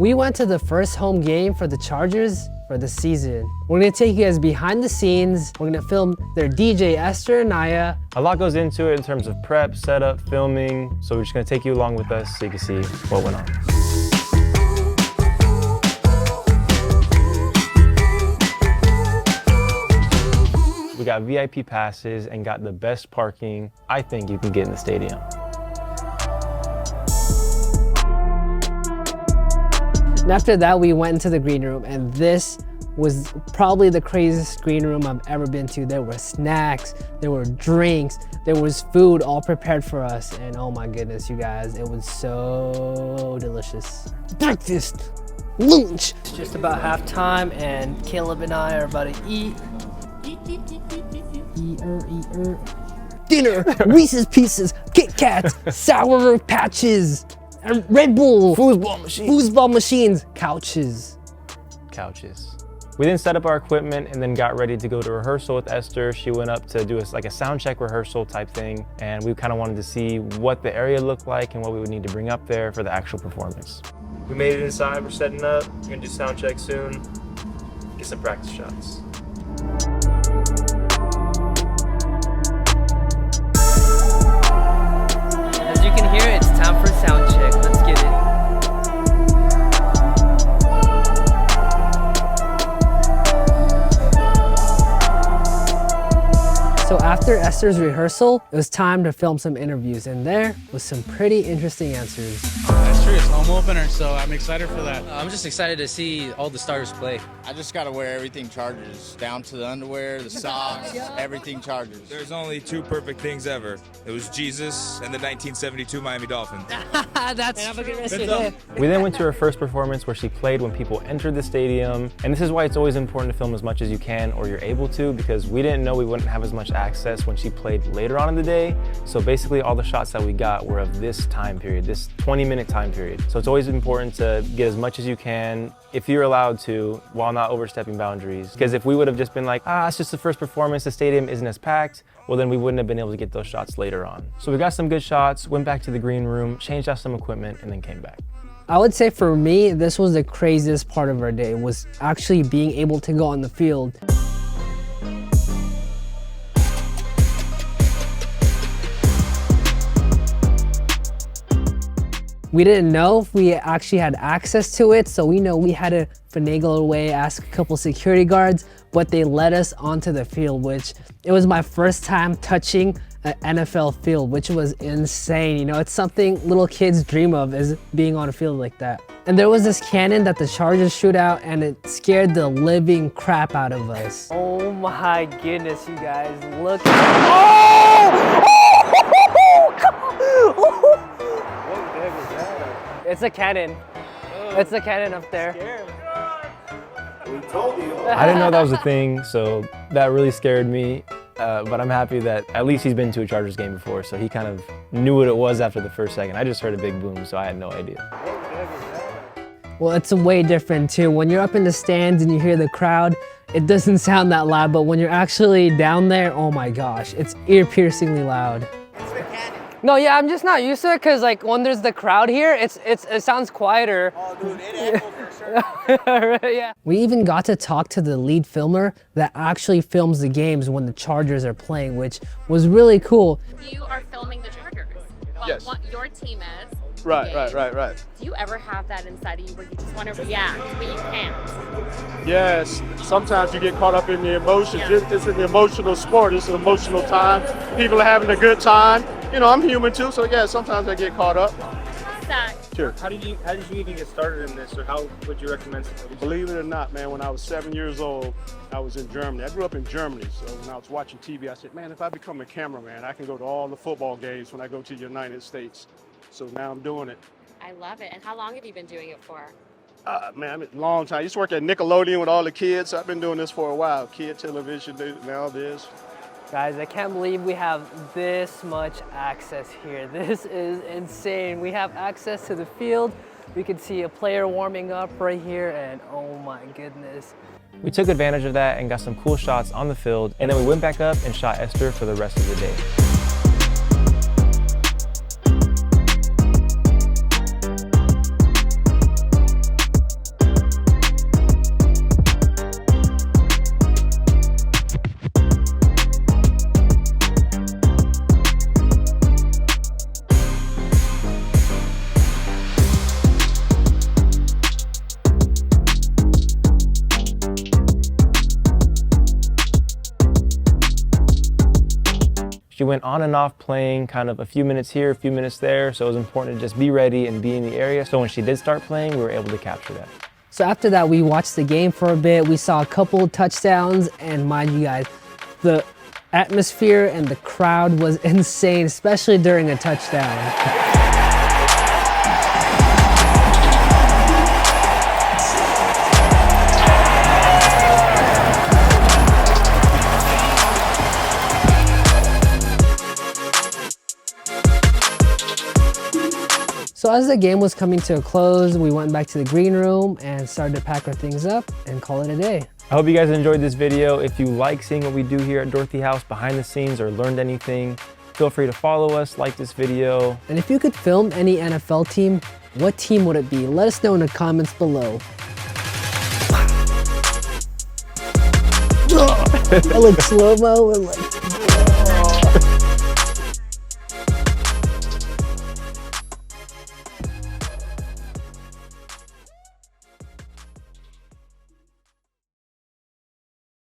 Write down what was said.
We went to the first home game for the Chargers for the season. We're gonna take you guys behind the scenes. We're gonna film their DJ Esther and Naya. A lot goes into it in terms of prep, setup, filming. So we're just gonna take you along with us so you can see what went on. We got VIP passes and got the best parking I think you can get in the stadium. And after that, we went into the green room, and this was probably the craziest green room I've ever been to. There were snacks, there were drinks, there was food all prepared for us. And oh my goodness, you guys, it was so delicious. Breakfast, lunch. It's just about halftime, and Caleb and I are about to eat. Dinner, Reese's Pieces, Kit Kats, Sour Patches, and Red Bull, foosball machines, couches. We then set up our equipment and then got ready to go to rehearsal with Esther. She went up to do like a sound check rehearsal type thing, and we kind of wanted to see what the area looked like and what we would need to bring up there for the actual performance. We made it inside, we're setting up, we're gonna do sound check soon, get some practice shots. As you can hear, it's time for a sound check. Let's get it. So after Esther's rehearsal, it was time to film some interviews, and there was some pretty interesting answers. That's true, it's a home opener, so I'm excited for that. I'm just excited to see all the stars play. I just gotta wear everything Chargers, down to the underwear, the socks, everything Chargers. There's only two perfect things ever. It was Jesus and the 1972 Miami Dolphins. That's have a good rest of your day. We then went to her first performance where she played when people entered the stadium. And this is why it's always important to film as much as you can or you're able to, because we didn't know we wouldn't have as much access when she played later on in the day. So basically all the shots that we got were of this time period, this 20-minute time period. So it's always important to get as much as you can if you're allowed to, while not overstepping boundaries. Because if we would have just been like, it's just the first performance, the stadium isn't as packed, well then we wouldn't have been able to get those shots later on. So we got some good shots, went back to the green room, changed out some equipment, and then came back. I would say for me, this was the craziest part of our day, was actually being able to go on the field. We didn't know if we actually had access to it, so we know we had to finagle away, ask a couple security guards, but they led us onto the field, which it was my first time touching an NFL field, which was insane. You know, it's something little kids dream of, is being on a field like that. And there was this cannon that the Chargers shoot out, and it scared the living crap out of us. Oh my goodness, you guys, look. It's a cannon. It's a cannon up there. We told you. I didn't know that was a thing, so that really scared me. But I'm happy that at least he's been to a Chargers game before, so he kind of knew what it was after the first second. I just heard a big boom, so I had no idea. Well, it's way different too. When you're up in the stands and you hear the crowd, it doesn't sound that loud, but when you're actually down there, oh my gosh, it's ear-piercingly loud. No, yeah, I'm just not used to it because like when there's the crowd here, it sounds quieter. Oh, dude, it echoed for sure. Yeah. We even got to talk to the lead filmer that actually films the games when the Chargers are playing, which was really cool. You are filming the Chargers. Well, Yes. what your team is. Right. Do you ever have that inside of you where you just want to react, but you can't? Yes, sometimes you get caught up in the emotions. It's an emotional sport. It's an emotional time. People are having a good time. You know, I'm human too, so yeah, sometimes I get caught up. Zach, Sure. How did you even get started in this, or how would you recommend somebody? Believe it or not, man, when I was 7 years old, I was in Germany. I grew up in Germany, so when I was watching TV, I said, man, if I become a cameraman, I can go to all the football games when I go to the United States. So now I'm doing it. I love it. And how long have you been doing it for? Man, I mean, long time. I used to work at Nickelodeon with all the kids. I've been doing this for a while. Kid television, now this. Guys, I can't believe we have this much access here. This is insane. We have access to the field. We can see a player warming up right here, and oh my goodness. We took advantage of that and got some cool shots on the field, and then we went back up and shot Esther for the rest of the day. She went on and off playing kind of a few minutes here, a few minutes there, so it was important to just be ready and be in the area. So when she did start playing, we were able to capture that. So after that, we watched the game for a bit. We saw a couple touchdowns, and mind you guys, the atmosphere and the crowd was insane, especially during a touchdown. So as the game was coming to a close, we went back to the green room and started to pack our things up and call it a day. I hope you guys enjoyed this video. If you like seeing what we do here at Dorothy House behind the scenes or learned anything, feel free to follow us, like this video. And if you could film any NFL team, what team would it be? Let us know in the comments below. I look slow-mo and like...